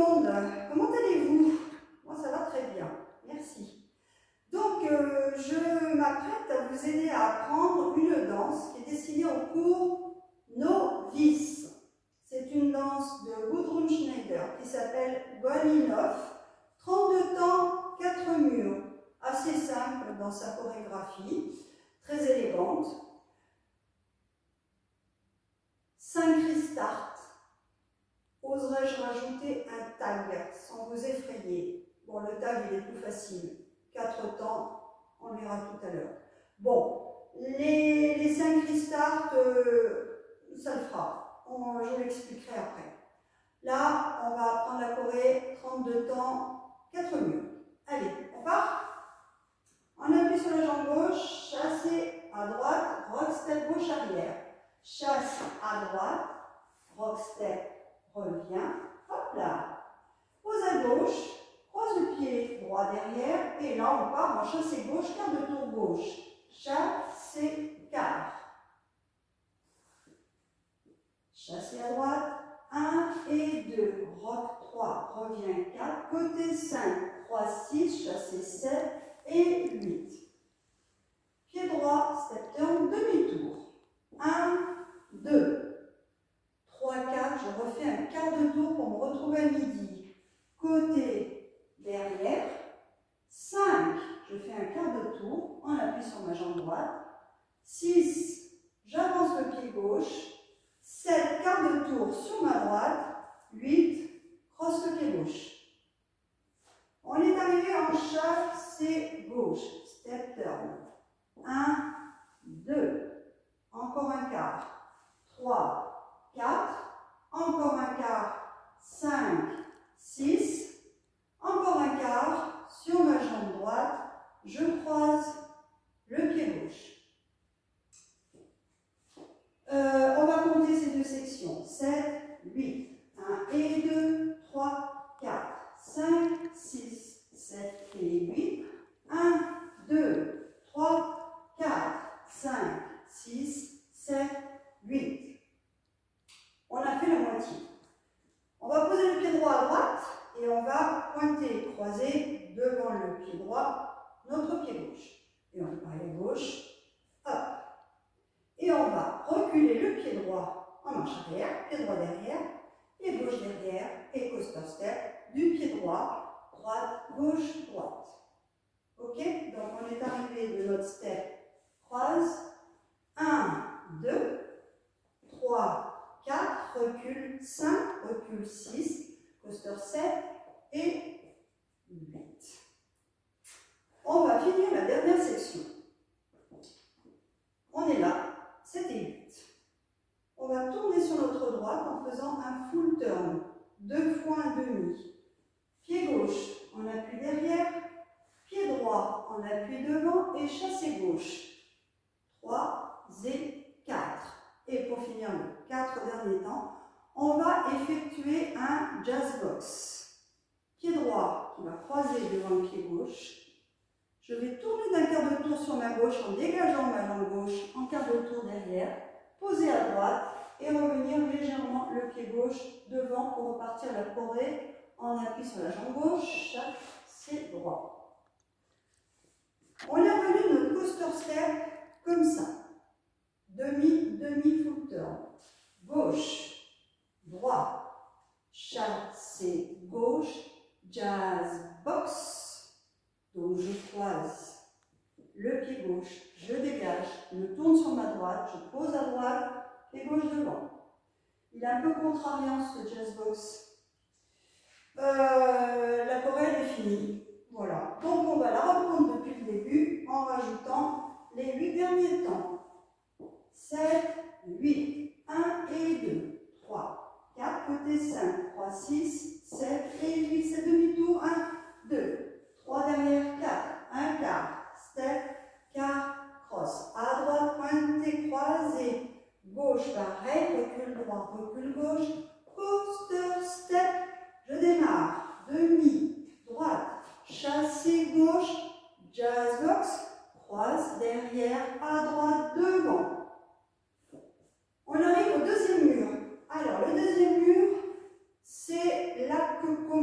monde, comment allez-vous? Moi ça va très bien, merci. Donc je m'apprête à vous aider à apprendre une danse qui est destinée au cours novice. C'est une danse de Gudrun Schneider qui s'appelle Golinov, 32 temps, 4 murs, assez simple dans sa chorégraphie, très élégante. 5 restarts. Oserais-je rajouter un tag sans vous effrayer? Bon, le tag il est plus facile. 4 temps, on verra tout à l'heure. Bon, les 5 restarts, ça le fera. Je vous l'expliquerai après. Là, on va apprendre la choré 32 temps, 4 murs. Allez, on part. On appuie sur la jambe gauche, chassez à droite, rock step gauche arrière. Chasse à droite, rock step revient, hop là. Pose à gauche, croise le pied droit derrière, et là on part en chassé gauche, quart de tour gauche. Chassé quart. Chassé à droite, 1 et 2, rock 3, revient 4, côté 5, croise 6, chassé 7 et 8. Pied droit, step turn, demi-tour. 1, 2, 3, 4, je refais un quart de tour pour me retrouver à midi. Côté derrière, 5, je fais un quart de tour, on appuie sur ma jambe droite. 6, j'avance le pied gauche. 7, quart de tour sur ma droite. 8, crosse le pied gauche. On est arrivé en chassé gauche, step turn. 1, 2, encore un quart, 3, 4, encore un quart, 5, 6, encore un quart, sur ma jambe droite, je croise le pied gauche. On va compter ces deux sections, 7, 8, 1 et 2, 3, 4, 5, 6, 7 et 8, 1, 2, 3, 4, 5, 6, 7, 8. On a fait la moitié. On va poser le pied droit à droite et on va pointer, croiser devant le pied droit notre pied gauche. Et on va parler à gauche, hop. Et on va reculer le pied droit en marche arrière, pied droit derrière, pied gauche derrière et coaster step du pied droit, droite, gauche, droite. Ok? Donc on est arrivé de notre step, croise, 1, 2, 3, 4, recule 5, recule 6, coaster 7 et 8. On va finir la dernière section. On est là, 7 et 8. On va tourner sur notre droite en faisant un full turn, 2 fois un demi. Pied gauche, on appuie derrière, pied droit, on appuie devant et chassé gauche. 3 et 4. Et pour finir les 4 derniers temps, on va effectuer un jazz box. Pied droit qui va croiser devant le pied gauche. Je vais tourner d'un quart de tour sur ma gauche en dégageant ma jambe gauche en quart de tour derrière, poser à droite et revenir légèrement le pied gauche devant pour repartir la choré en appui sur la jambe gauche, chassé droit. On est revenu de notre coaster step comme ça. Demi full turn. Gauche, droit, chassé gauche, jazz box. Donc je croise le pied gauche, je dégage, je me tourne sur ma droite, je pose à droite, pied gauche devant. Il est un peu contrariant ce jazz box. La choré est finie. Voilà. Donc on va la reprendre depuis le début en rajoutant les 8 derniers temps. 7, 8, 1 et 2, 3, 4, côté 5, 3, 6, 7 et 8, c'est demi-tour, 1, 2, 3 derrière, 4, 1 quart, step, quart, cross, à droite, pointé, croisé, gauche, pareil, recule droit, recule gauche, coaster, step, je démarre, demi, droite, chassé gauche, jazz box, croise, derrière, à droite, devant. On arrive au deuxième mur. Alors, le deuxième mur, c'est là que commence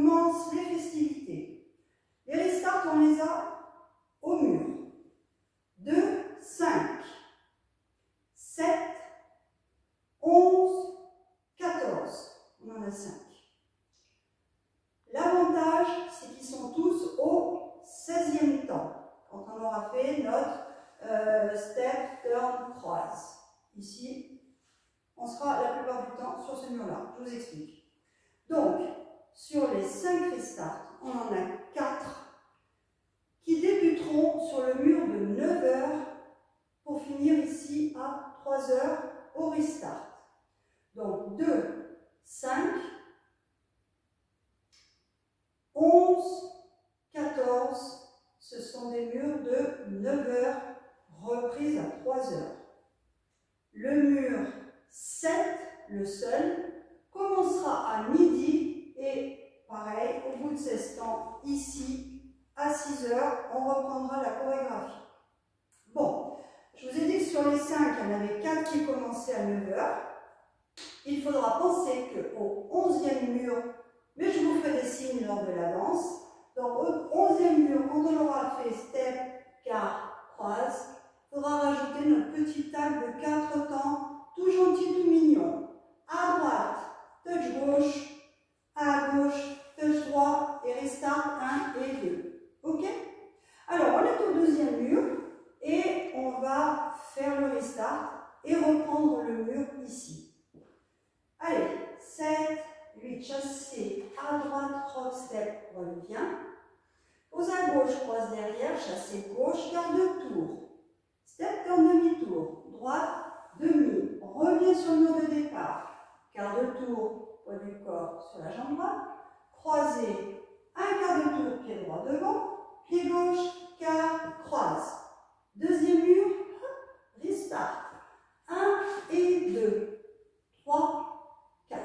5. L'avantage, c'est qu'ils sont tous au 16e temps, quand on aura fait notre step, turn, croise. Ici, on sera la plupart du temps sur ce mur-là. Je vous explique. Donc, sur les 5 restarts, on en a 4 qui débuteront sur le mur de 9 heures pour finir ici à 3 heures au restart. Donc 2, 5, 11, 14, ce sont des murs de 9 heures reprises à 3 heures. Le mur 7, le seul, commencera à midi et pareil, au bout de 16 temps, ici, à 6 heures, on reprendra la chorégraphie. Bon, je vous ai dit que sur les 5, il y en avait 4 qui commençaient à 9 heures. Il faudra penser qu'au 11e mur, mais je vous ferai des signes lors de la danse, donc au 11e mur, quand on aura fait step, quart, croise, il faudra rajouter notre petit tag de 4 temps, tout gentil, tout mignon. À droite, touch gauche, à gauche, touch droit et restart 1 et 2. Ok? Alors, on est au 2e mur et on va faire le restart et reprendre le mur ici. Allez, 7, 8, chassé, à droite, cross, step, revient. Pose à gauche, croise derrière, chassé gauche, quart de tour. Step, turn, demi-tour. Droite, demi. Revient sur le mur de départ. Quart de tour, poids du corps sur la jambe droite. Croisé, un quart de tour, pied droit devant. Pied gauche, quart, croise. 2e mur, restart. 1 et 2. 3, 4.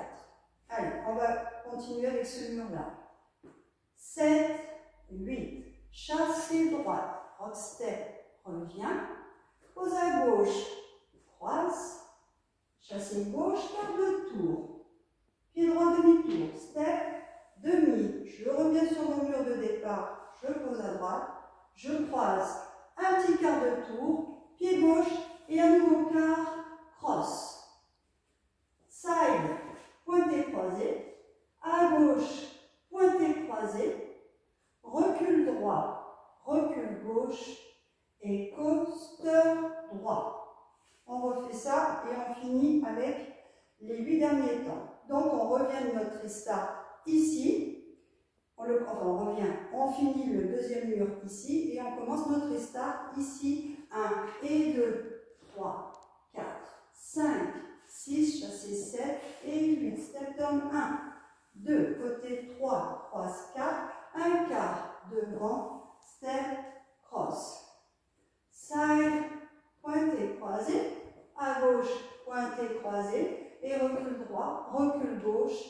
Allez, on va continuer avec ce mur-là. 7, 8. Chassé droite. Rock step, revient. Pose à gauche, croise. Chassé gauche, quart de tour. Pied droit, demi-tour. Step, demi. Je reviens sur mon mur de départ. Je pose à droite. Je croise. Un petit quart de tour. Pied gauche et un nouveau quart, cross. Side, pointé croisé, à gauche, pointé croisé, recul droit, recul gauche et coaster droit. On refait ça et on finit avec les 8 derniers temps. Donc on revient de notre restart ici, on finit le 2e mur ici et on commence notre restart ici. 1 et 2, 3, 4, 5, 6, chassé 7 et 8. Step down 1, 2, côté 3, croise 4, un quart devant, step, cross. Side, pointé, croisé, à gauche, pointé, croisé, et recul droit, recul gauche,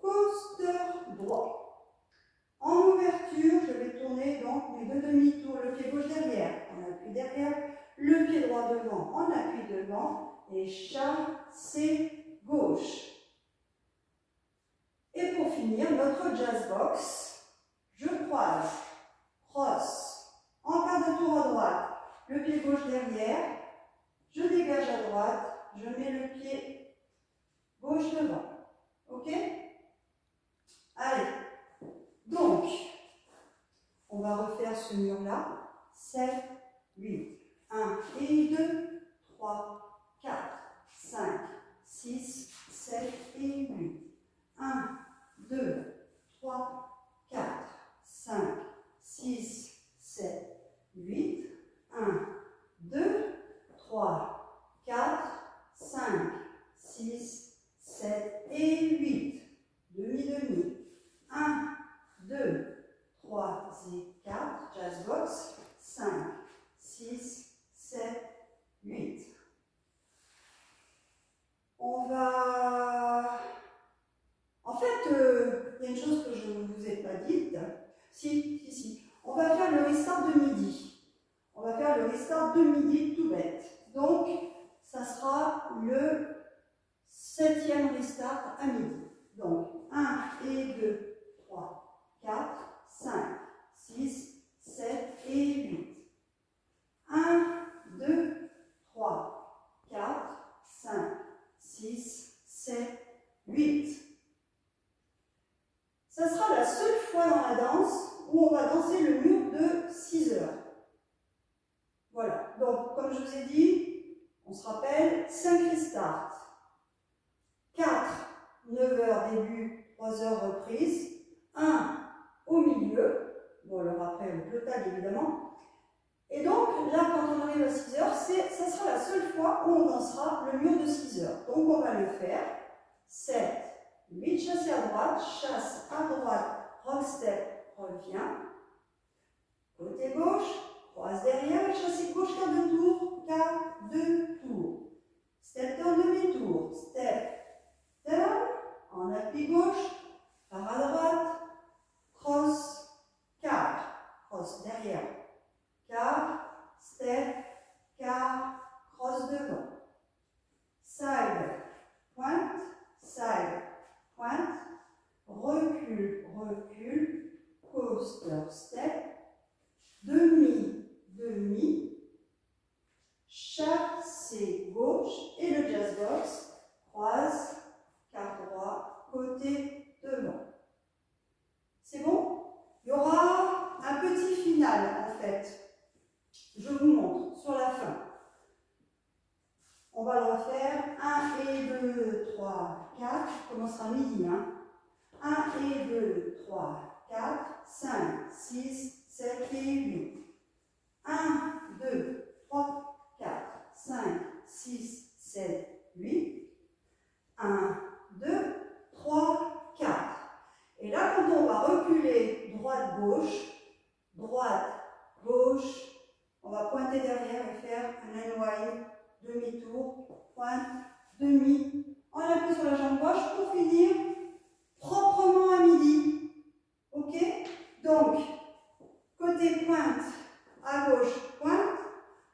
coaster droit. En ouverture, je vais tourner donc mes 2 demi-tours, le pied gauche derrière, on appuie derrière, le pied droit devant, on appuie devant, et chassé gauche. Et pour finir, notre jazz box, je croise, cross, en quart de tour à droite, le pied gauche derrière, je dégage à droite, je mets le pied gauche devant. Ok? Allez, donc, on va refaire ce mur-là, 7, 8, 1 et 2, 3, 4, 5, 6, 7 et 8. 1, 2, 3, 4, 5, 6, 7, 8. 1, 2, 3, 4, 5, 6, 7 et 8. Demi-demi. 1, 2, 3 et 4. Jazz box. 5, 6, 7, 8. On va... En fait, il y a une chose que je ne vous ai pas dite. Si. On va faire le restart de midi. On va faire le restart de midi tout bête. Donc, ça sera le 7e restart à midi. Donc, 1 et 2, 3, 4, 5, 6, 7 et 8. 1, 2, 3, 4, 5, 6, 7, 8. Ça sera la seule fois dans la danse où on va danser le mur de 6 heures. Voilà, donc comme je vous ai dit, on se rappelle, 5 restart, 4, 9 heures début, 3 heures reprise, 1 au milieu, bon alors après le total évidemment, et donc là quand on arrive à 6 heures, ça sera la seule fois où on dansera le mur de 6 heures. Donc on va le faire, 7, 8 chassés à droite, chasse à droite, rock step, revient, côté gauche, croise derrière, chassé gauche, quart de tour, quart de tour. Step turn demi-tour, step turn, en appui gauche, part à droite, cross, quart, cross derrière, quart, step, quart, cross devant. Side, pointe, recul, recul, coaster, step, demi, demi, chassé gauche et le jazz box, croise, quart droit, côté devant. C'est bon? Il y aura un petit final en fait. Je vous montre sur la fin. On va le refaire. 1 et 2, 3, 4. On commencera à midi. 1 et 2, 3, 4, 5, 6, 7 et 8. 1, 2, 3, 4, 5, 6, 7, 8. 1, 2, 3, 4. Et là, quand on va reculer droite-gauche, on va pointer derrière et faire un unwind, demi-tour, pointe, demi. On appuie sur la jambe gauche pour finir proprement à midi. Ok? Donc, côté pointe, à gauche, pointe,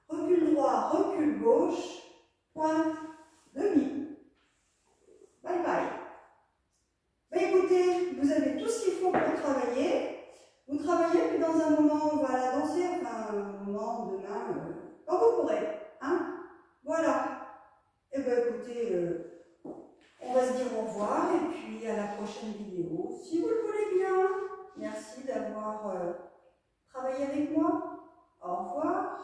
recul droit, recul gauche, pointe, demi. Bye bye. Ben écoutez, vous avez tout ce qu'il faut pour travailler. Vous travaillez, puis dans un moment, on va la danser, enfin, un moment, demain, quand vous pourrez. Hein? Voilà. Et bien écoutez, on va se dire au revoir, et puis à la prochaine vidéo, si vous le voulez bien. Merci d'avoir travaillé avec moi. Au revoir.